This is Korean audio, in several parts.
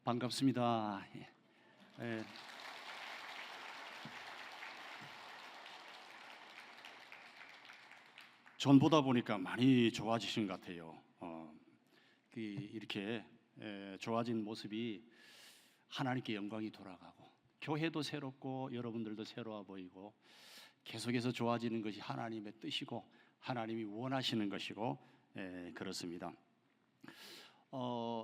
반갑습니다. 예. 전보다 보니까 많이 좋아지신 것 같아요. 이렇게 좋아진 모습이 하나님께 영광이 돌아가고 교회도 새롭고 여러분들도 새로워 보이고 계속해서 좋아지는 것이 하나님의 뜻이고 하나님이 원하시는 것이고 그렇습니다.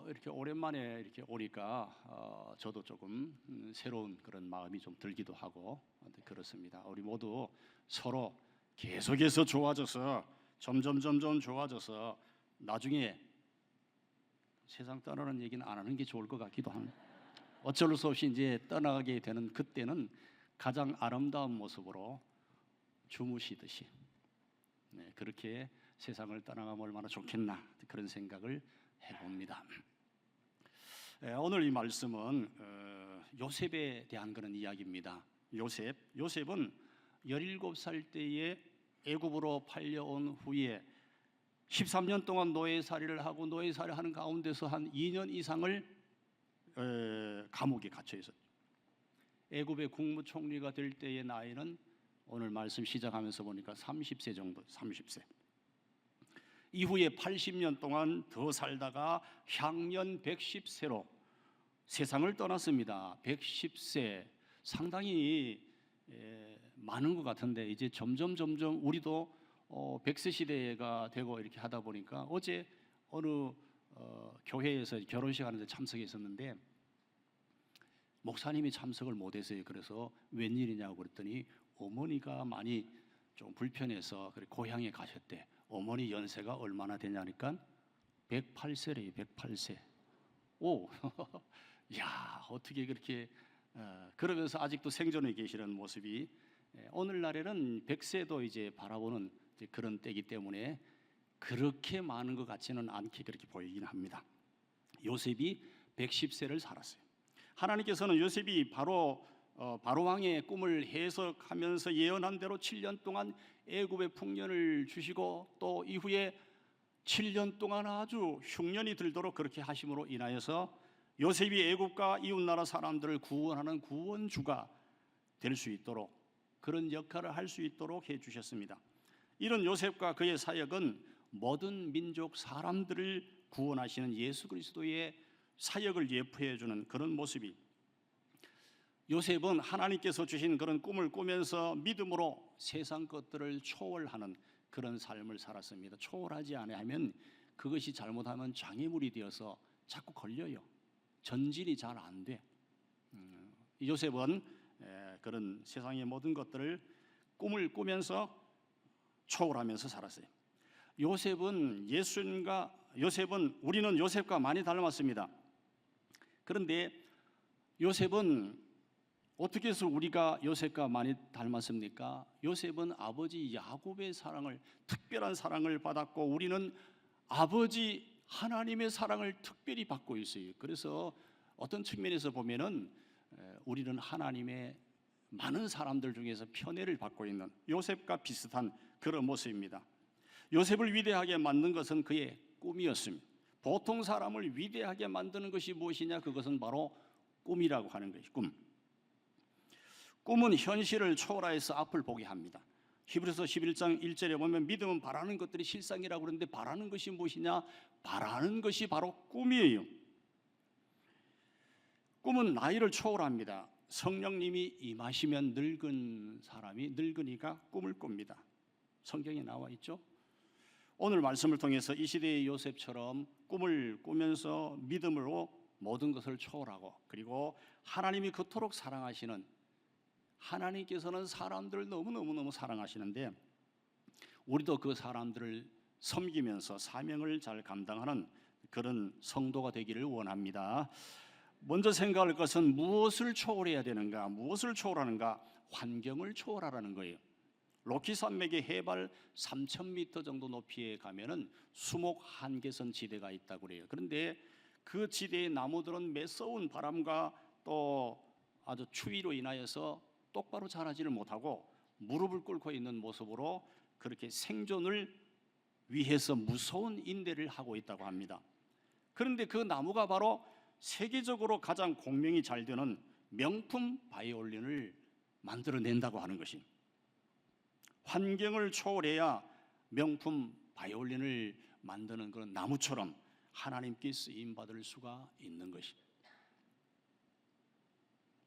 이렇게 오랜만에 이렇게 오니까 저도 조금 새로운 그런 마음이 좀 들기도 하고 그렇습니다. 우리 모두 서로 계속해서 좋아져서 점점 좋아져서 나중에 세상 떠나는 얘기는 안 하는 게 좋을 것 같기도 합니다. 어쩔 수 없이 이제 떠나가게 되는 그때는 가장 아름다운 모습으로 주무시듯이 그렇게 세상을 떠나가면 얼마나 좋겠나 그런 생각을 해봅니다. 오늘 이 말씀은 요셉에 대한 그런 이야기입니다. 요셉은 17살 때에 애굽으로 팔려온 후에 13년 동안 노예살이를 하고 노예살이를 하는 가운데서 한 2년 이상을 감옥에 갇혀 있었죠. 애굽의 국무총리가 될 때의 나이는 오늘 말씀 시작하면서 보니까 30세 정도, 30세. 이후에 80년 동안 더 살다가 향년 110세로 세상을 떠났습니다. 110세 상당히 많은 것 같은데 이제 점점 우리도 100세 시대가 되고 이렇게 하다 보니까 어제 어느 교회에서 결혼식 하는데 참석했었는데 목사님이 참석을 못했어요. 그래서 웬일이냐고 그랬더니 어머니가 많이 좀 불편해서 그래 고향에 가셨대. 어머니 연세가 얼마나 되냐니까 108세래요. 108세. 오, 야 어떻게 그렇게 그러면서 아직도 생존해 계시는 모습이 오늘날에는 100세도 이제 바라보는 이제 그런 때이기 때문에 그렇게 많은 것 같지는 않게 그렇게 보이긴 합니다. 요셉이 110세를 살았어요. 하나님께서는 요셉이 바로 왕의 꿈을 해석하면서 예언한 대로 7년 동안 애굽의 풍년을 주시고 또 이후에 7년 동안 아주 흉년이 들도록 그렇게 하심으로 인하여서 요셉이 애굽과 이웃나라 사람들을 구원하는 구원주가 될 수 있도록 그런 역할을 할 수 있도록 해주셨습니다. 이런 요셉과 그의 사역은 모든 민족 사람들을 구원하시는 예수 그리스도의 사역을 예표해 주는 그런 모습이 요셉은 하나님께서 주신 그런 꿈을 꾸면서 믿음으로 세상 것들을 초월하는 그런 삶을 살았습니다. 초월하지 않으면 그것이 잘못하면 장애물이 되어서 자꾸 걸려요. 전진이 잘 안 돼. 요셉은 그런 세상의 모든 것들을 꿈을 꾸면서 초월하면서 살았어요. 우리는 요셉과 많이 닮았습니다. 그런데 요셉은 어떻게 해서 우리가 요셉과 많이 닮았습니까? 요셉은 아버지 야곱의 사랑을 특별한 사랑을 받았고 우리는 아버지 하나님의 사랑을 특별히 받고 있어요. 그래서 어떤 측면에서 보면은 우리는 하나님의 많은 사람들 중에서 편애를 받고 있는 요셉과 비슷한 그런 모습입니다. 요셉을 위대하게 만든 것은 그의 꿈이었습니다. 보통 사람을 위대하게 만드는 것이 무엇이냐? 그것은 바로 꿈이라고 하는 것이 꿈은 현실을 초월해서 앞을 보게 합니다. 히브리서 11장 1절에 보면 믿음은 바라는 것들이 실상이라고 그러는데 바라는 것이 무엇이냐? 바라는 것이 바로 꿈이에요. 꿈은 나이를 초월합니다. 성령님이 임하시면 늙은이가 꿈을 꿉니다. 성경에 나와 있죠. 오늘 말씀을 통해서 이 시대의 요셉처럼 꿈을 꾸면서 믿음으로 모든 것을 초월하고 그리고 하나님이 그토록 사랑하시는 하나님께서는 사람들을 너무 사랑하시는데 우리도 그 사람들을 섬기면서 사명을 잘 감당하는 그런 성도가 되기를 원합니다. 먼저 생각할 것은 무엇을 초월해야 되는가? 무엇을 초월하는가? 환경을 초월하라는 거예요. 로키 산맥의 해발 3,000m 정도 높이에 가면은 수목 한계선 지대가 있다고 그래요. 그런데 그 지대의 나무들은 매서운 바람과 또 아주 추위로 인하여서 똑바로 자라지를 못하고 무릎을 꿇고 있는 모습으로 그렇게 생존을 위해서 무서운 인대를 하고 있다고 합니다. 그런데 그 나무가 바로 세계적으로 가장 공명이 잘 되는 명품 바이올린을 만들어낸다고 하는 것이, 환경을 초월해야 명품 바이올린을 만드는 그런 나무처럼 하나님께 쓰임받을 수가 있는 것이,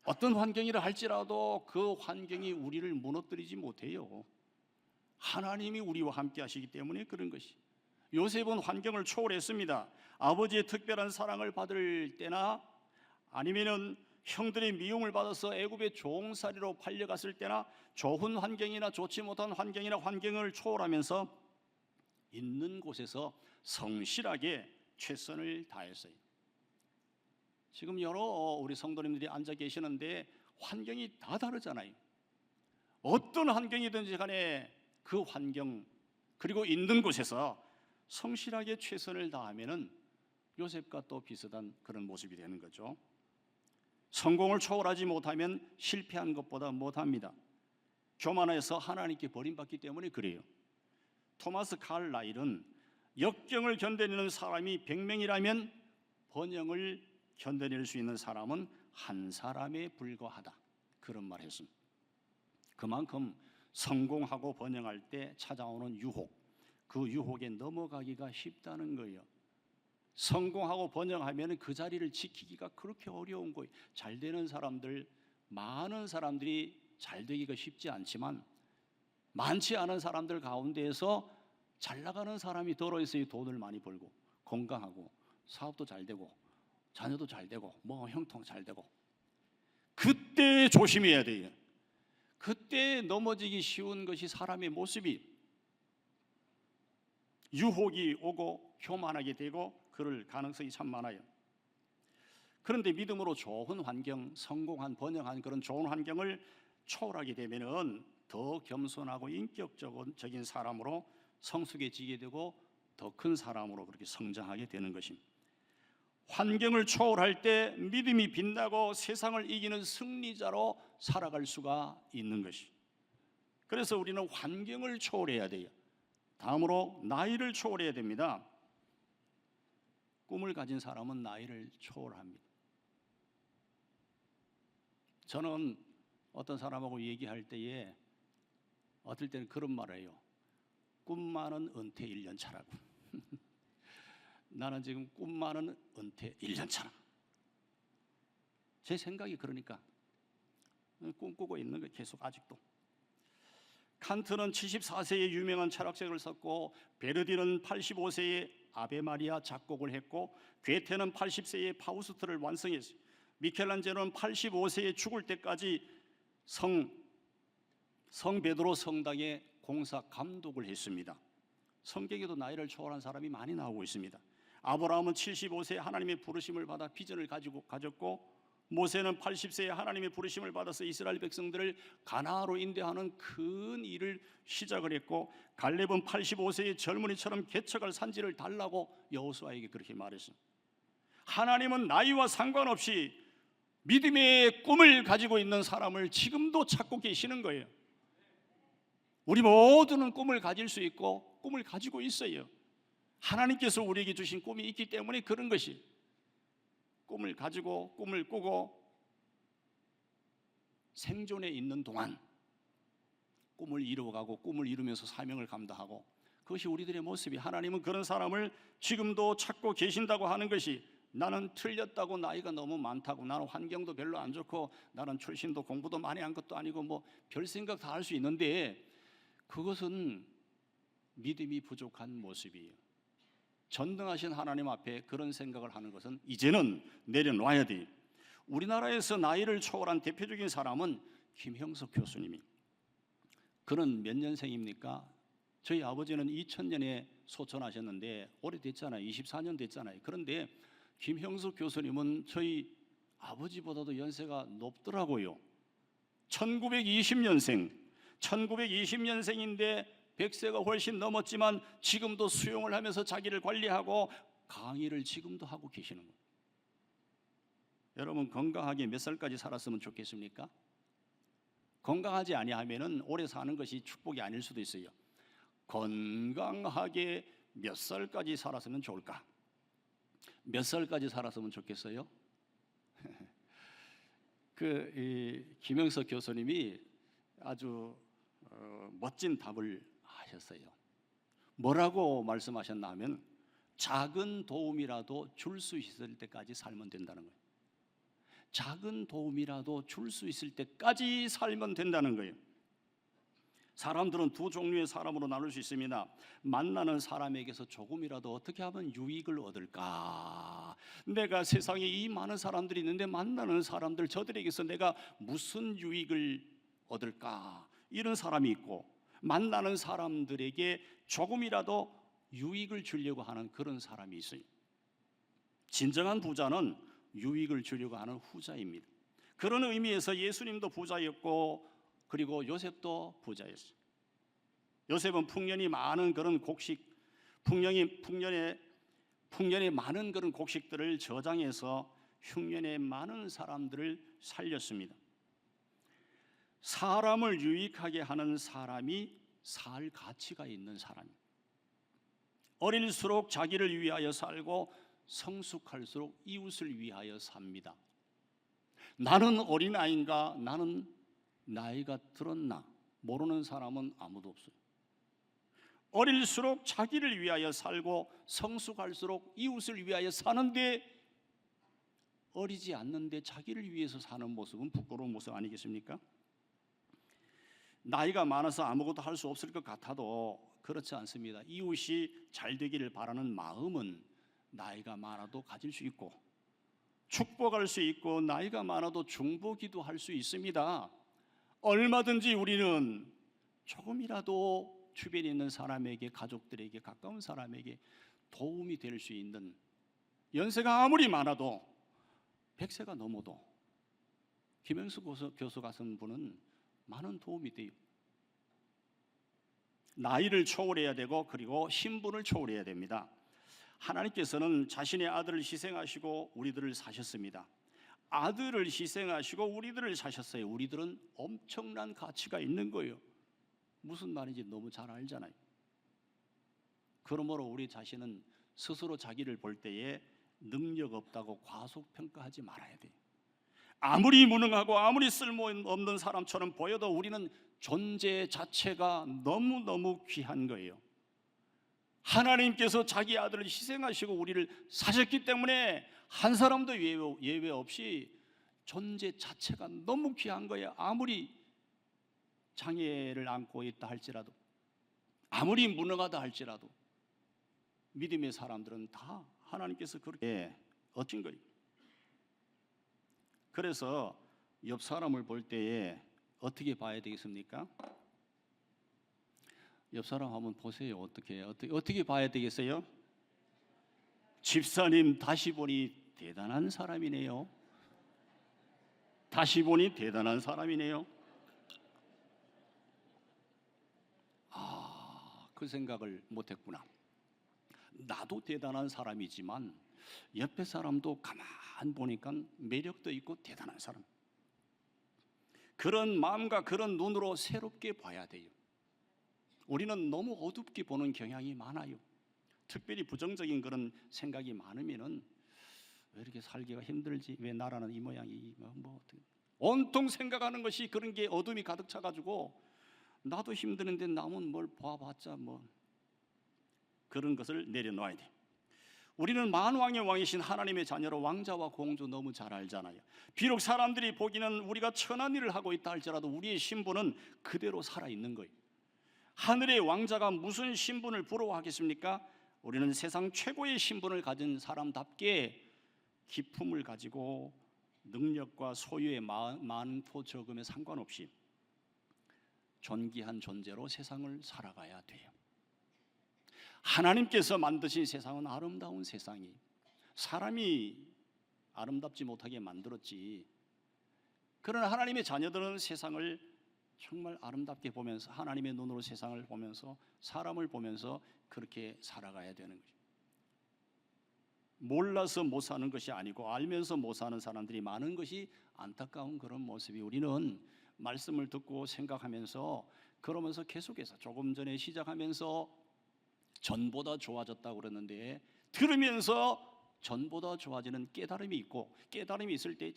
어떤 환경이라 할지라도 그 환경이 우리를 무너뜨리지 못해요. 하나님이 우리와 함께 하시기 때문에 그런 것이. 요셉은 환경을 초월했습니다. 아버지의 특별한 사랑을 받을 때나 아니면은 형들의 미움을 받아서 애굽의 종살이로 팔려갔을 때나 좋은 환경이나 좋지 못한 환경이나 환경을 초월하면서 있는 곳에서 성실하게 최선을 다했어요. 지금 여러 우리 성도님들이 앉아 계시는데 환경이 다 다르잖아요. 어떤 환경이든지 간에 그 환경 그리고 있는 곳에서 성실하게 최선을 다하면은 요셉과 또 비슷한 그런 모습이 되는 거죠. 성공을 초월하지 못하면 실패한 것보다 못합니다. 교만해서 하나님께 버림받기 때문에 그래요. 토마스 칼라일은 역경을 견뎌내는 사람이 100명이라면 번영을 견뎌낼 수 있는 사람은 한 사람에 불과하다, 그런 말을 했습니다. 그만큼 성공하고 번영할 때 찾아오는 유혹, 그 유혹에 넘어가기가 쉽다는 거예요. 성공하고 번영하면 그 자리를 지키기가 그렇게 어려운 거예요. 잘 되는 사람들, 많은 사람들이 잘 되기가 쉽지 않지만 많지 않은 사람들 가운데에서 잘 나가는 사람이 들어있어야 돈을 많이 벌고 건강하고 사업도 잘 되고 자녀도 잘 되고 뭐 형통 잘 되고, 그때 조심해야 돼요. 그때 넘어지기 쉬운 것이 사람의 모습이, 유혹이 오고 교만하게 되고 그럴 가능성이 참 많아요. 그런데 믿음으로 좋은 환경, 성공한 번영한 그런 좋은 환경을 초월하게 되면은 더 겸손하고 인격적인 사람으로 성숙해지게 되고 더 큰 사람으로 그렇게 성장하게 되는 것입니다. 환경을 초월할 때 믿음이 빛나고 세상을 이기는 승리자로 살아갈 수가 있는 것이. 그래서 우리는 환경을 초월해야 돼요. 다음으로 나이를 초월해야 됩니다. 꿈을 가진 사람은 나이를 초월합니다. 저는 어떤 사람하고 얘기할 때에 어떨 때는 그런 말을 해요. 꿈 많은 은퇴 1년 차라고. 나는 지금 꿈 많은 은퇴 1년 차라. 제 생각이 그러니까 꿈꾸고 있는 거 계속 아직도. 칸트는 74세에 유명한 철학책을 썼고, 베르디는 85세에 아베 마리아 작곡을 했고, 괴테는 80세에 파우스트를 완성했어요. 미켈란젤로는 85세에 죽을 때까지 성 베드로 성당의 공사 감독을 했습니다. 성경에도 나이를 초월한 사람이 많이 나오고 있습니다. 아브라함은 75세에 하나님의 부르심을 받아 비전을 가졌고, 모세는 80세에 하나님의 부르심을 받아서 이스라엘 백성들을 가나안으로 인도하는 큰 일을 시작을 했고, 갈렙은 85세의 젊은이처럼 개척할 산지를 달라고 여호수아에게 그렇게 말했습니다. 하나님은 나이와 상관없이 믿음의 꿈을 가지고 있는 사람을 지금도 찾고 계시는 거예요. 우리 모두는 꿈을 가질 수 있고 꿈을 가지고 있어요. 하나님께서 우리에게 주신 꿈이 있기 때문에 그런 것이, 꿈을 가지고 꿈을 꾸고 생존에 있는 동안 꿈을 이루어가고 꿈을 이루면서 사명을 감당하고, 그것이 우리들의 모습이. 하나님은 그런 사람을 지금도 찾고 계신다고 하는 것이, 나는 틀렸다고, 나이가 너무 많다고, 나는 환경도 별로 안 좋고, 나는 출신도 공부도 많이 한 것도 아니고 뭐 별 생각 다 할 수 있는데, 그것은 믿음이 부족한 모습이에요. 전능하신 하나님 앞에 그런 생각을 하는 것은 이제는 내려놔야 돼요. 우리나라에서 나이를 초월한 대표적인 사람은 김형석 교수님이. 그는 몇 년생입니까? 저희 아버지는 2000년에 소천하셨는데 오래됐잖아요. 24년 됐잖아요. 그런데 김형석 교수님은 저희 아버지보다도 연세가 높더라고요. 1920년생인데 100세가 훨씬 넘었지만 지금도 수용을 하면서 자기를 관리하고 강의를 지금도 하고 계시는 거예요. 여러분, 건강하게 몇 살까지 살았으면 좋겠습니까? 건강하지 아니하면은 오래 사는 것이 축복이 아닐 수도 있어요. 건강하게 몇 살까지 살았으면 좋을까? 몇 살까지 살았으면 좋겠어요? 김영석 교수님이 아주 멋진 답을 하셨어요. 뭐라고 말씀하셨나 하면 작은 도움이라도 줄 수 있을 때까지 살면 된다는 거예요. 작은 도움이라도 줄 수 있을 때까지 살면 된다는 거예요. 사람들은 두 종류의 사람으로 나눌 수 있습니다. 만나는 사람에게서 조금이라도 어떻게 하면 유익을 얻을까? 내가 세상에 이 많은 사람들이 있는데 만나는 사람들 저들에게서 내가 무슨 유익을 얻을까? 이런 사람이 있고, 만나는 사람들에게 조금이라도 유익을 주려고 하는 그런 사람이 있어요. 진정한 부자는 유익을 주려고 하는 후자입니다. 그런 의미에서 예수님도 부자였고, 그리고 요셉도 부자였어요. 요셉은 풍년이 많은 그런 풍년에 많은 그런 곡식들을 저장해서 흉년에 많은 사람들을 살렸습니다. 사람을 유익하게 하는 사람이 살 가치가 있는 사람입니다. 어릴수록 자기를 위하여 살고 성숙할수록 이웃을 위하여 삽니다. 나는 어린아이인가? 나는 나이가 들었나? 모르는 사람은 아무도 없어요. 어릴수록 자기를 위하여 살고 성숙할수록 이웃을 위하여 사는데, 어리지 않는데 자기를 위해서 사는 모습은 부끄러운 모습 아니겠습니까? 나이가 많아서 아무것도 할 수 없을 것 같아도 그렇지 않습니다. 이웃이 잘 되기를 바라는 마음은 나이가 많아도 가질 수 있고, 축복할 수 있고, 나이가 많아도 중보기도 할 수 있습니다. 얼마든지 우리는 조금이라도 주변에 있는 사람에게, 가족들에게, 가까운 사람에게 도움이 될 수 있는, 연세가 아무리 많아도 100세가 넘어도 김영수 교수 같은 분은 많은 도움이 돼요. 나이를 초월해야 되고, 그리고 신분을 초월해야 됩니다. 하나님께서는 자신의 아들을 희생하시고 우리들을 사셨습니다. 아들을 희생하시고 우리들을 사셨어요. 우리들은 엄청난 가치가 있는 거예요. 무슨 말인지 너무 잘 알잖아요. 그러므로 우리 자신은 스스로 자기를 볼 때에 능력 없다고 과소평가하지 말아야 돼요. 아무리 무능하고 아무리 쓸모없는 사람처럼 보여도 우리는 존재 자체가 너무너무 귀한 거예요. 하나님께서 자기 아들을 희생하시고 우리를 사셨기 때문에 한 사람도 예외 없이 존재 자체가 너무 귀한 거예요. 아무리 장애를 안고 있다 할지라도, 아무리 무능하다 할지라도 믿음의 사람들은 다 하나님께서 그렇게 얻은 거예요. 그래서 옆 사람을 볼 때에 어떻게 봐야 되겠습니까? 옆 사람 한번 보세요. 어떻게 봐야 되겠어요? 집사님, 다시 보니 대단한 사람이네요. 다시 보니 대단한 사람이네요. 그 생각을 못했구나. 나도 대단한 사람이지만 옆에 사람도 가만 보니까 매력도 있고 대단한 사람. 그런 마음과 그런 눈으로 새롭게 봐야 돼요. 우리는 너무 어둡게 보는 경향이 많아요. 특별히 부정적인 그런 생각이 많으면은 왜 이렇게 살기가 힘들지? 왜 나라는 이 모양이 어떻게? 온통 생각하는 것이 그런 게 어둠이 가득 차가지고 나도 힘드는데 남은 뭘 봐봤자 그런 것을 내려놓아야 돼. 우리는 만왕의 왕이신 하나님의 자녀로 왕자와 공주 너무 잘 알잖아요. 비록 사람들이 보기는 우리가 천한 일을 하고 있다 할지라도 우리의 신분은 그대로 살아있는 거예요. 하늘의 왕자가 무슨 신분을 부러워하겠습니까? 우리는 세상 최고의 신분을 가진 사람답게 기품을 가지고 능력과 소유의 많고 적음에 상관없이 존귀한 존재로 세상을 살아가야 돼요. 하나님께서 만드신 세상은 아름다운 세상이, 사람이 아름답지 못하게 만들었지. 그러나 하나님의 자녀들은 세상을 정말 아름답게 보면서, 하나님의 눈으로 세상을 보면서, 사람을 보면서 그렇게 살아가야 되는 거죠. 몰라서 못 사는 것이 아니고 알면서 못 사는 사람들이 많은 것이 안타까운 그런 모습이, 우리는 말씀을 듣고 생각하면서 그러면서 계속해서, 조금 전에 시작하면서 전보다 좋아졌다고 그랬는데 들으면서 전보다 좋아지는 깨달음이 있고, 깨달음이 있을 때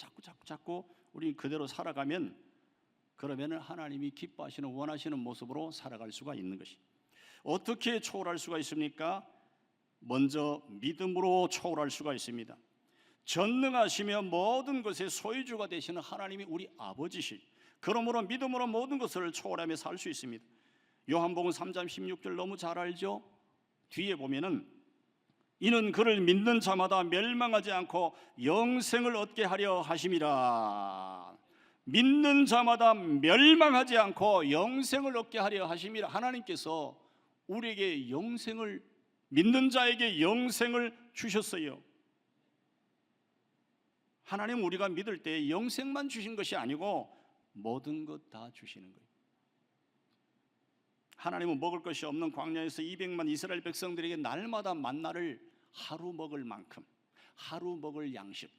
자꾸 우리 그대로 살아가면, 그러면 하나님이 기뻐하시는 원하시는 모습으로 살아갈 수가 있는 것이. 어떻게 초월할 수가 있습니까? 먼저 믿음으로 초월할 수가 있습니다. 전능하시며 모든 것의 소유주가 되시는 하나님이 우리 아버지시, 그러므로 믿음으로 모든 것을 초월하며 살 수 있습니다. 요한복음 3장 16절 너무 잘 알죠? 뒤에 보면은 이는 그를 믿는 자마다 멸망하지 않고 영생을 얻게 하려 하심이라. 믿는 자마다 멸망하지 않고 영생을 얻게 하려 하심이라. 하나님께서 우리에게 영생을, 믿는 자에게 영생을 주셨어요. 하나님 우리가 믿을 때 영생만 주신 것이 아니고 모든 것 다 주시는 거예요. 하나님은 먹을 것이 없는 광야에서 200만 이스라엘 백성들에게 날마다 만나를 하루 먹을 만큼, 하루 먹을 양식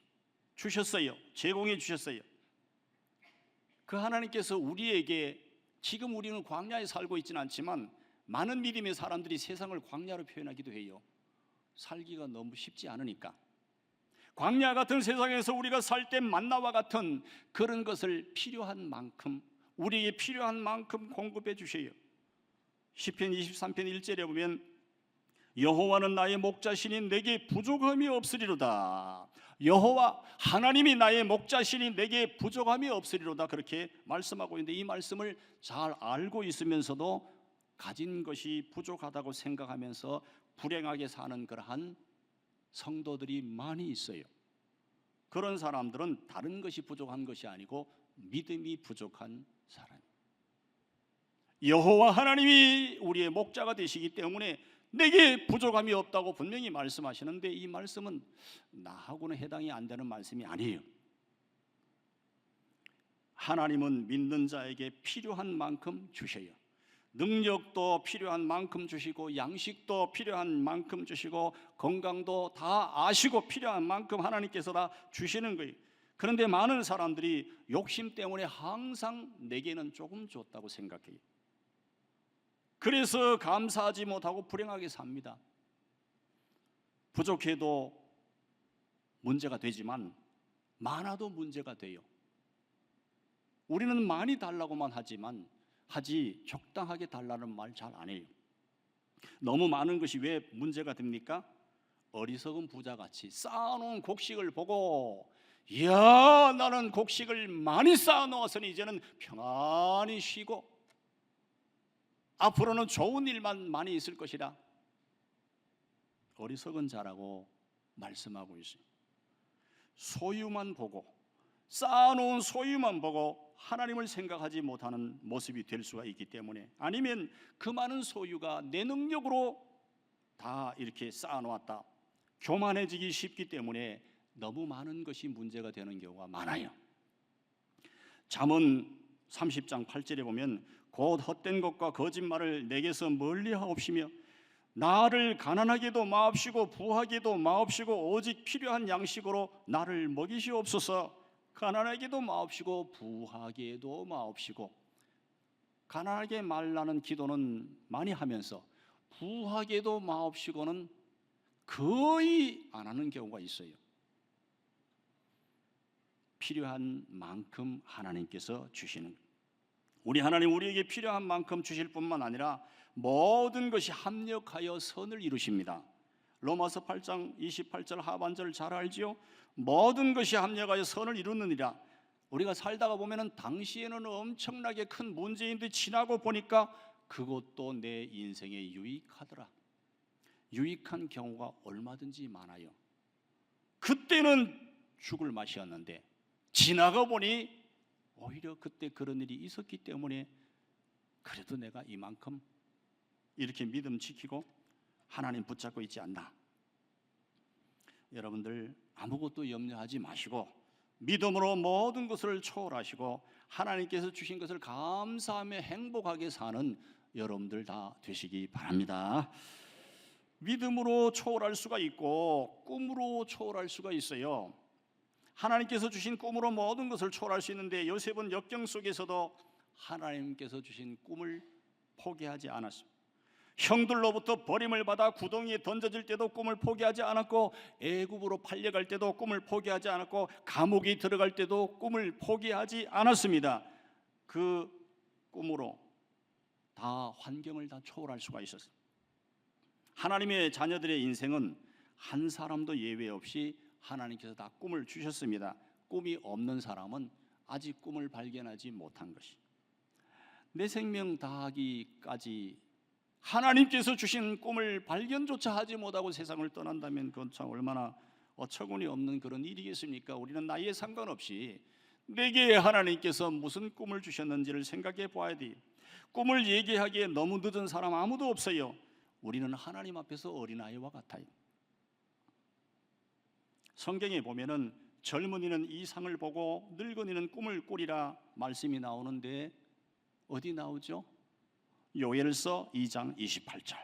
주셨어요. 제공해 주셨어요. 그 하나님께서 우리에게, 지금 우리는 광야에 살고 있지는 않지만 많은 믿음의 사람들이 세상을 광야로 표현하기도 해요. 살기가 너무 쉽지 않으니까. 광야 같은 세상에서 우리가 살 때 만나와 같은 그런 것을 필요한 만큼, 우리에게 필요한 만큼 공급해 주셔요. 시편 23편 1절에 보면 여호와는 나의 목자시니 내게 부족함이 없으리로다. 여호와 하나님이 나의 목자시니 내게 부족함이 없으리로다, 그렇게 말씀하고 있는데, 이 말씀을 잘 알고 있으면서도 가진 것이 부족하다고 생각하면서 불행하게 사는 그러한 성도들이 많이 있어요. 그런 사람들은 다른 것이 부족한 것이 아니고 믿음이 부족한 사람. 여호와 하나님이 우리의 목자가 되시기 때문에 내게 부족함이 없다고 분명히 말씀하시는데, 이 말씀은 나하고는 해당이 안 되는 말씀이 아니에요. 하나님은 믿는 자에게 필요한 만큼 주셔요. 능력도 필요한 만큼 주시고, 양식도 필요한 만큼 주시고, 건강도 다 아시고 필요한 만큼 하나님께서 다 주시는 거예요. 그런데 많은 사람들이 욕심 때문에 항상 내게는 조금 줬다고 생각해요. 그래서 감사하지 못하고 불행하게 삽니다. 부족해도 문제가 되지만 많아도 문제가 돼요. 우리는 많이 달라고만 하지 적당하게 달라는 말 잘 안 해요. 너무 많은 것이 왜 문제가 됩니까? 어리석은 부자같이 쌓아놓은 곡식을 보고, 이야, 나는 곡식을 많이 쌓아놓았으니 이제는 평안히 쉬고 앞으로는 좋은 일만 많이 있을 것이라, 어리석은 자라고 말씀하고 있어요. 소유만 보고, 쌓아놓은 소유만 보고 하나님을 생각하지 못하는 모습이 될 수가 있기 때문에, 아니면 그 많은 소유가 내 능력으로 다 이렇게 쌓아놓았다, 교만해지기 쉽기 때문에 너무 많은 것이 문제가 되는 경우가 많아요. 잠언 30장 8절에 보면 곧 헛된 것과 거짓말을 내게서 멀리하옵시며 나를 가난하게도 마옵시고 부하게도 마옵시고 오직 필요한 양식으로 나를 먹이시옵소서. 가난하게도 마옵시고 부하게도 마옵시고. 가난하게 말라는 기도는 많이 하면서 부하게도 마옵시고는 거의 안 하는 경우가 있어요. 필요한 만큼 하나님께서 주시는 거예요. 우리 하나님 우리에게 필요한 만큼 주실 뿐만 아니라 모든 것이 합력하여 선을 이루십니다. 로마서 8장 28절 하반절 잘 알지요? 모든 것이 합력하여 선을 이루느니라. 우리가 살다가 보면은 당시에는 엄청나게 큰 문제인데 지나고 보니까 그것도 내 인생에 유익하더라. 유익한 경우가 얼마든지 많아요. 그때는 죽을 맛이었는데 지나가 보니 오히려 그때 그런 일이 있었기 때문에 그래도 내가 이만큼 이렇게 믿음 지키고 하나님 붙잡고 있지 않나. 여러분들 아무것도 염려하지 마시고 믿음으로 모든 것을 초월하시고 하나님께서 주신 것을 감사하며 행복하게 사는 여러분들 다 되시기 바랍니다. 믿음으로 초월할 수가 있고 꿈으로 초월할 수가 있어요. 하나님께서 주신 꿈으로 모든 것을 초월할 수 있는데 요셉은 역경 속에서도 하나님께서 주신 꿈을 포기하지 않았습니다. 형들로부터 버림을 받아 구덩이에 던져질 때도 꿈을 포기하지 않았고, 애굽으로 팔려갈 때도 꿈을 포기하지 않았고, 감옥에 들어갈 때도 꿈을 포기하지 않았습니다. 그 꿈으로 다 환경을 다 초월할 수가 있었어요. 하나님의 자녀들의 인생은 한 사람도 예외 없이 하나님께서 다 꿈을 주셨습니다. 꿈이 없는 사람은 아직 꿈을 발견하지 못한 것이, 내 생명 다하기까지 하나님께서 주신 꿈을 발견조차 하지 못하고 세상을 떠난다면 그건 참 얼마나 어처구니 없는 그런 일이겠습니까? 우리는 나이에 상관없이 내게 하나님께서 무슨 꿈을 주셨는지를 생각해 봐야 돼. 꿈을 얘기하기에 너무 늦은 사람 아무도 없어요. 우리는 하나님 앞에서 어린아이와 같아요. 성경에 보면은 젊은이는 이상을 보고 늙은이는 꿈을 꾸리라 말씀이 나오는데 어디 나오죠? 요엘서 2장 28절.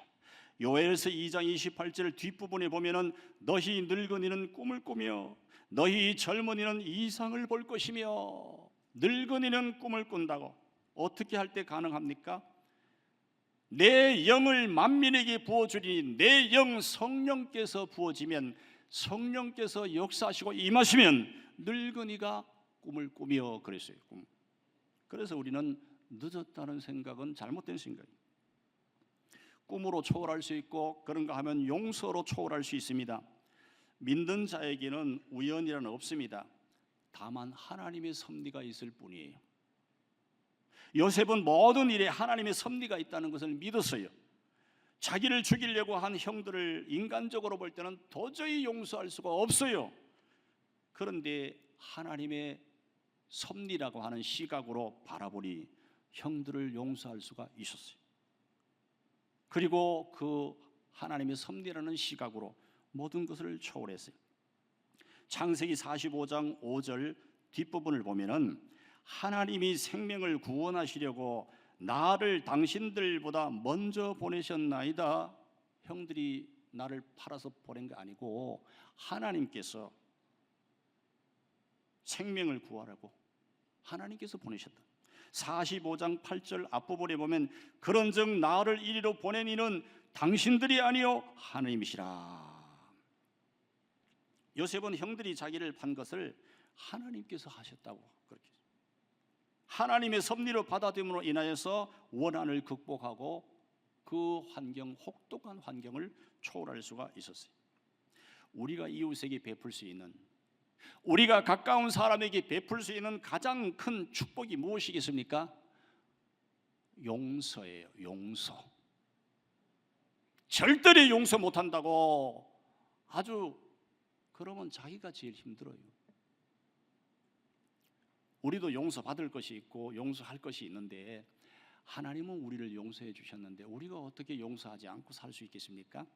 요엘서 2장 28절 뒷부분에 보면은 너희 늙은이는 꿈을 꾸며 너희 젊은이는 이상을 볼 것이며, 늙은이는 꿈을 꾼다고. 어떻게 할 때 가능합니까? 내 영을 만민에게 부어주리니, 내 영 성령께서 부어지면, 성령께서 역사하시고 임하시면 늙은이가 꿈을 꾸며 그랬어요. 그래서 우리는 늦었다는 생각은 잘못된 생각이에요. 꿈으로 초월할 수 있고 그런가 하면 용서로 초월할 수 있습니다. 믿는 자에게는 우연이라는 없습니다. 다만 하나님의 섭리가 있을 뿐이에요. 요셉은 모든 일에 하나님의 섭리가 있다는 것을 믿었어요. 자기를 죽이려고 한 형들을 인간적으로 볼 때는 도저히 용서할 수가 없어요. 그런데 하나님의 섭리라고 하는 시각으로 바라보니 형들을 용서할 수가 있었어요. 그리고 그 하나님의 섭리라는 시각으로 모든 것을 초월했어요. 창세기 45장 5절 뒷부분을 보면은 하나님이 생명을 구원하시려고 나를 당신들보다 먼저 보내셨나이다. 형들이 나를 팔아서 보낸 게 아니고 하나님께서 생명을 구하라고 하나님께서 보내셨다. 45장 8절 앞부분에 보면 그런즉 나를 이리로 보낸 이는 당신들이 아니요 하나님이시라. 요셉은 형들이 자기를 판 것을 하나님께서 하셨다고 그렇게 하나님의 섭리로 받아들임으로 인하여서 원한을 극복하고 그 환경, 혹독한 환경을 초월할 수가 있었어요. 우리가 이웃에게 베풀 수 있는, 우리가 가까운 사람에게 베풀 수 있는 가장 큰 축복이 무엇이겠습니까? 용서예요. 용서. 절대로 용서 못한다고 아주 그러면 자기가 제일 힘들어요. 우리도 용서받을 것이 있고 용서할 것이 있는데 하나님은 우리를 용서해 주셨는데 우리가 어떻게 용서하지 않고 살 수 있겠습니까?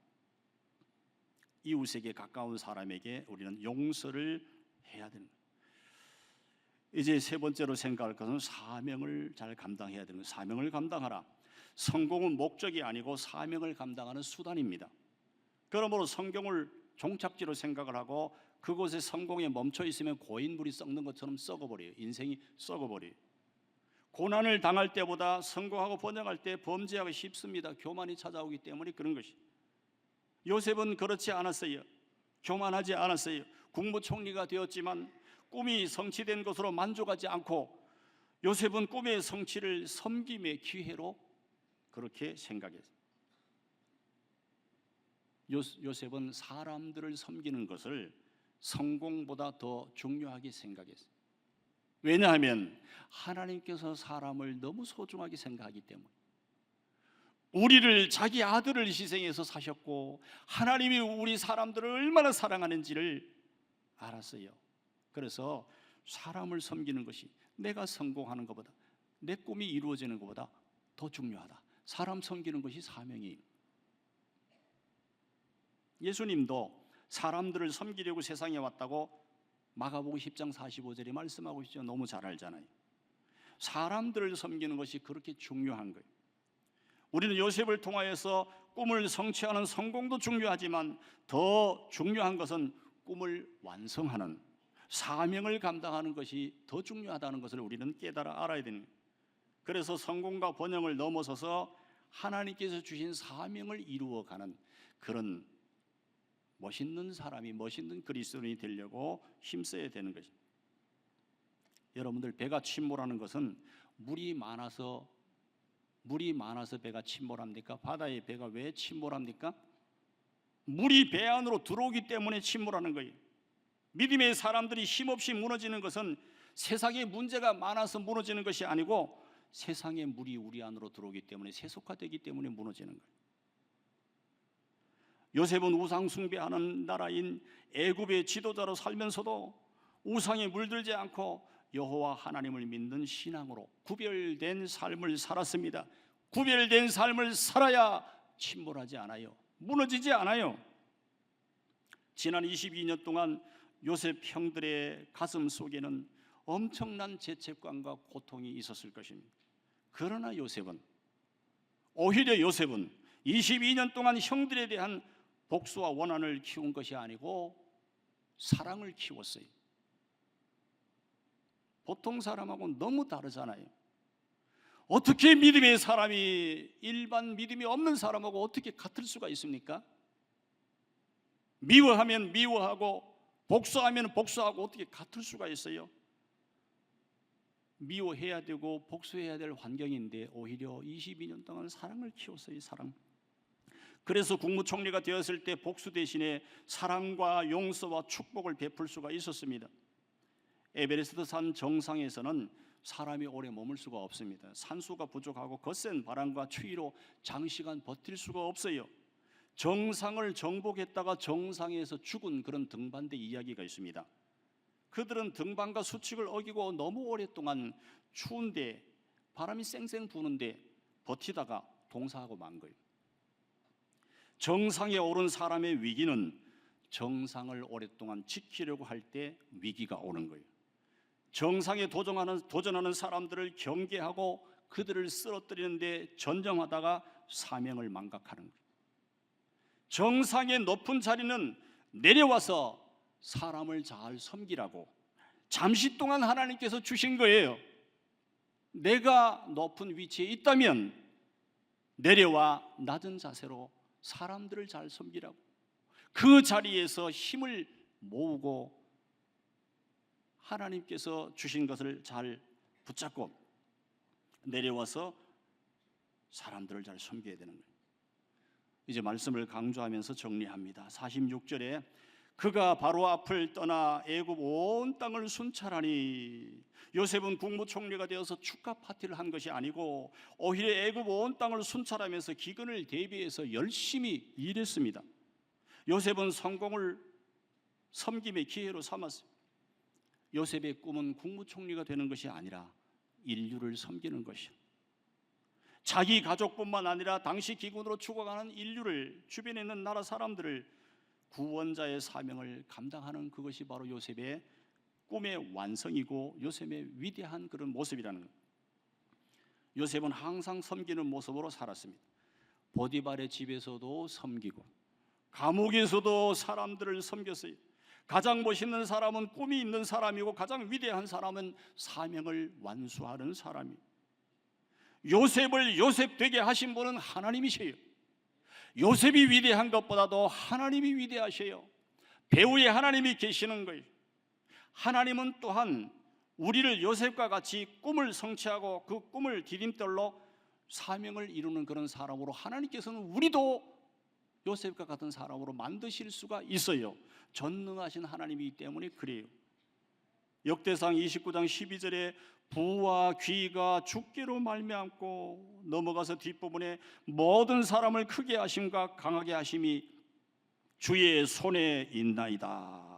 이웃에게 가까운 사람에게 우리는 용서를 해야 되는 거예요. 이제 세 번째로 생각할 것은 사명을 잘 감당해야 되는 거예요. 사명을 감당하라. 성공은 목적이 아니고 사명을 감당하는 수단입니다. 그러므로 성경을 종착지로 생각을 하고 그곳에 성공에 멈춰 있으면 고인물이 썩는 것처럼 썩어버려요. 인생이 썩어버려요. 고난을 당할 때보다 성공하고 번영할 때 범죄하기 쉽습니다. 교만이 찾아오기 때문에 그런 것이. 요셉은 그렇지 않았어요. 교만하지 않았어요. 국무총리가 되었지만 꿈이 성취된 것으로 만족하지 않고 요셉은 꿈의 성취를 섬김의 기회로 그렇게 생각했어요. 요셉은 사람들을 섬기는 것을 성공보다 더 중요하게 생각했어요. 왜냐하면 하나님께서 사람을 너무 소중하게 생각하기 때문에. 우리를 자기 아들을 희생해서 사셨고 하나님이 우리 사람들을 얼마나 사랑하는지를 알았어요. 그래서 사람을 섬기는 것이 내가 성공하는 것보다, 내 꿈이 이루어지는 것보다 더 중요하다. 사람 섬기는 것이 사명이에요. 예수님도 사람들을 섬기려고 세상에 왔다고 마가복음 10장 45절에 말씀하고 있죠. 너무 잘 알잖아요. 사람들을 섬기는 것이 그렇게 중요한 거예요. 우리는 요셉을 통하여서 꿈을 성취하는 성공도 중요하지만 더 중요한 것은 꿈을 완성하는 사명을 감당하는 것이 더 중요하다는 것을 우리는 깨달아 알아야 되는 거예요. 그래서 성공과 번영을 넘어서서 하나님께서 주신 사명을 이루어가는 그런 멋있는 사람이, 멋있는 그리스도인이 되려고 힘써야 되는 것입니다. 여러분들, 배가 침몰하는 것은 물이 많아서 배가 침몰합니까? 바다에 배가 왜 침몰합니까? 물이 배 안으로 들어오기 때문에 침몰하는 거예요. 믿음의 사람들이 힘없이 무너지는 것은 세상에 문제가 많아서 무너지는 것이 아니고 세상의 물이 우리 안으로 들어오기 때문에, 세속화되기 때문에 무너지는 거예요. 요셉은 우상 숭배하는 나라인 애굽의 지도자로 살면서도 우상에 물들지 않고 여호와 하나님을 믿는 신앙으로 구별된 삶을 살았습니다. 구별된 삶을 살아야 침몰하지 않아요. 무너지지 않아요. 지난 22년 동안 요셉 형들의 가슴 속에는 엄청난 죄책감과 고통이 있었을 것입니다. 그러나 오히려 요셉은 22년 동안 형들에 대한 복수와 원한을 키운 것이 아니고 사랑을 키웠어요. 보통 사람하고 너무 다르잖아요. 어떻게 믿음의 사람이 일반 믿음이 없는 사람하고 어떻게 같을 수가 있습니까? 미워하면 미워하고 복수하면 복수하고 어떻게 같을 수가 있어요? 미워해야 되고 복수해야 될 환경인데 오히려 22년 동안 사랑을 키웠어요. 사랑. 그래서 국무총리가 되었을 때 복수 대신에 사랑과 용서와 축복을 베풀 수가 있었습니다. 에베레스트 산 정상에서는 사람이 오래 머물 수가 없습니다. 산소가 부족하고 거센 바람과 추위로 장시간 버틸 수가 없어요. 정상을 정복했다가 정상에서 죽은 그런 등반대 이야기가 있습니다. 그들은 등반과 수칙을 어기고 너무 오랫동안 추운데 바람이 쌩쌩 부는데 버티다가 동사하고 만 거예요. 정상에 오른 사람의 위기는 정상을 오랫동안 지키려고 할 때 위기가 오는 거예요. 정상에 도전하는 사람들을 경계하고 그들을 쓰러뜨리는데 전념하다가 사명을 망각하는 거예요. 정상의 높은 자리는 내려와서 사람을 잘 섬기라고 잠시 동안 하나님께서 주신 거예요. 내가 높은 위치에 있다면 내려와 낮은 자세로 사람들을 잘 섬기라고, 그 자리에서 힘을 모으고 하나님께서 주신 것을 잘 붙잡고 내려와서 사람들을 잘 섬겨야 되는 거예요. 이제 말씀을 강조하면서 정리합니다. 46절에 그가 바로 앞을 떠나 애굽 온 땅을 순찰하니, 요셉은 국무총리가 되어서 축하 파티를 한 것이 아니고 오히려 애굽 온 땅을 순찰하면서 기근을 대비해서 열심히 일했습니다. 요셉은 성공을 섬김의 기회로 삼았어요. 요셉의 꿈은 국무총리가 되는 것이 아니라 인류를 섬기는 것이요, 자기 가족뿐만 아니라 당시 기근으로 죽어가는 인류를, 주변에 있는 나라 사람들을 구원자의 사명을 감당하는 그것이 바로 요셉의 꿈의 완성이고 요셉의 위대한 그런 모습이라는 것. 요셉은 항상 섬기는 모습으로 살았습니다. 보디발의 집에서도 섬기고 감옥에서도 사람들을 섬겼어요. 가장 멋있는 사람은 꿈이 있는 사람이고 가장 위대한 사람은 사명을 완수하는 사람이에요. 요셉을 요셉 되게 하신 분은 하나님이세요. 요셉이 위대한 것보다도 하나님이 위대하셔요. 배후에 하나님이 계시는 거예요. 하나님은 또한 우리를 요셉과 같이 꿈을 성취하고 그 꿈을 디딤돌로 사명을 이루는 그런 사람으로, 하나님께서는 우리도 요셉과 같은 사람으로 만드실 수가 있어요. 전능하신 하나님이기 때문에 그래요. 역대상 29장 12절에 부와 귀가 주께로 말미암고, 넘어가서 뒷부분에 모든 사람을 크게 하심과 강하게 하심이 주의 손에 있나이다.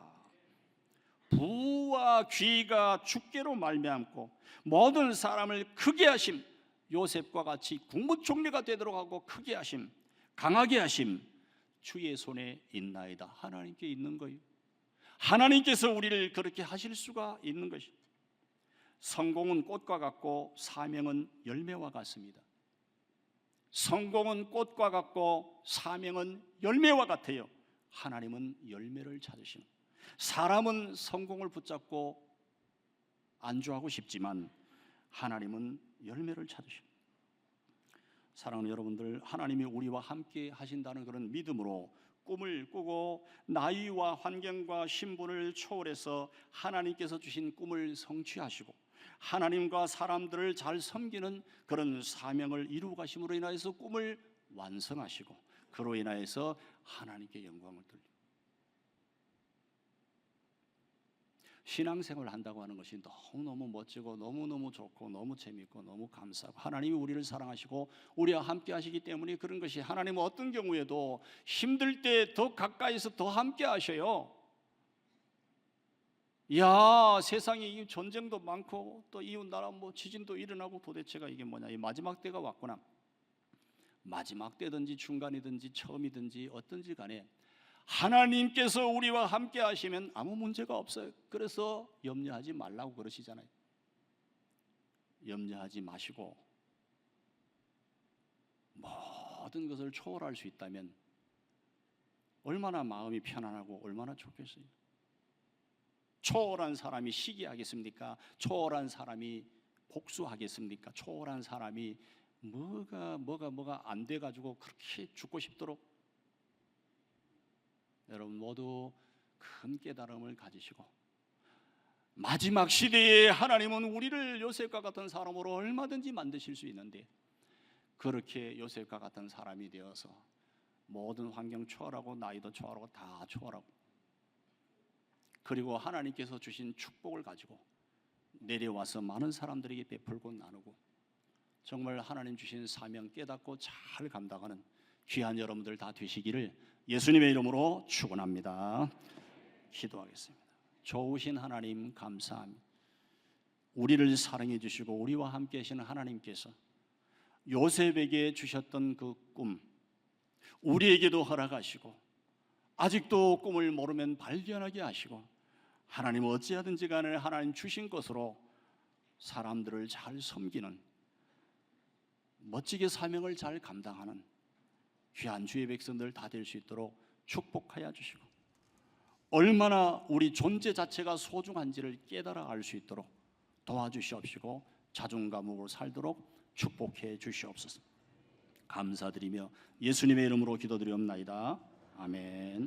부와 귀가 주께로 말미암고 모든 사람을 크게 하심, 요셉과 같이 국무총리가 되도록 하고 크게 하심, 강하게 하심, 주의 손에 있나이다. 하나님께 있는 거예요. 하나님께서 우리를 그렇게 하실 수가 있는 것입니다. 성공은 꽃과 같고 사명은 열매와 같습니다. 성공은 꽃과 같고 사명은 열매와 같아요. 하나님은 열매를 찾으시는, 사람은 성공을 붙잡고 안주하고 싶지만 하나님은 열매를 찾으십니다. 사랑하는 여러분들, 하나님이 우리와 함께 하신다는 그런 믿음으로 꿈을 꾸고 나이와 환경과 신분을 초월해서 하나님께서 주신 꿈을 성취하시고 하나님과 사람들을 잘 섬기는 그런 사명을 이루어 가심으로 인하여서 꿈을 완성하시고 그로 인하여서 하나님께 영광을 돌리고, 신앙생활을 한다고 하는 것이 너무너무 멋지고 너무너무 좋고 너무 재미있고 너무 감사하고 하나님이 우리를 사랑하시고 우리와 함께 하시기 때문에 그런 것이, 하나님은 어떤 경우에도 힘들 때 더 가까이서 더 함께 하셔요. 야, 세상에 이 전쟁도 많고 또 이웃 나라 지진도 일어나고 도대체가 이게 뭐냐, 이 마지막 때가 왔구나. 마지막 때든지 중간이든지 처음이든지 어떤지 간에 하나님께서 우리와 함께 하시면 아무 문제가 없어요. 그래서 염려하지 말라고 그러시잖아요. 염려하지 마시고 모든 것을 초월할 수 있다면 얼마나 마음이 편안하고 얼마나 좋겠어요. 초월한 사람이 시기하겠습니까? 초월한 사람이 복수하겠습니까? 초월한 사람이 뭐가 안 돼가지고 그렇게 죽고 싶도록. 여러분 모두 큰 깨달음을 가지시고, 마지막 시대에 하나님은 우리를 요셉과 같은 사람으로 얼마든지 만드실 수 있는데, 그렇게 요셉과 같은 사람이 되어서 모든 환경 초월하고 나이도 초월하고 다 초월하고, 그리고 하나님께서 주신 축복을 가지고 내려와서 많은 사람들에게 베풀고 나누고, 정말 하나님 주신 사명 깨닫고 잘 감당하는 귀한 여러분들 다 되시기를 예수님의 이름으로 축원합니다. 기도하겠습니다. 좋으신 하나님 감사합니다. 우리를 사랑해 주시고 우리와 함께 하시는 하나님께서 요셉에게 주셨던 그 꿈, 우리에게도 허락하시고 아직도 꿈을 모르면 발견하게 하시고, 하나님 어찌하든지 간에 하나님 주신 것으로 사람들을 잘 섬기는, 멋지게 사명을 잘 감당하는 귀한 주의 백성들 다 될 수 있도록 축복하여 주시고, 얼마나 우리 존재 자체가 소중한지를 깨달아 알 수 있도록 도와주시옵시고 자존감으로 살도록 축복해 주시옵소서. 감사드리며 예수님의 이름으로 기도드리옵나이다. 아멘.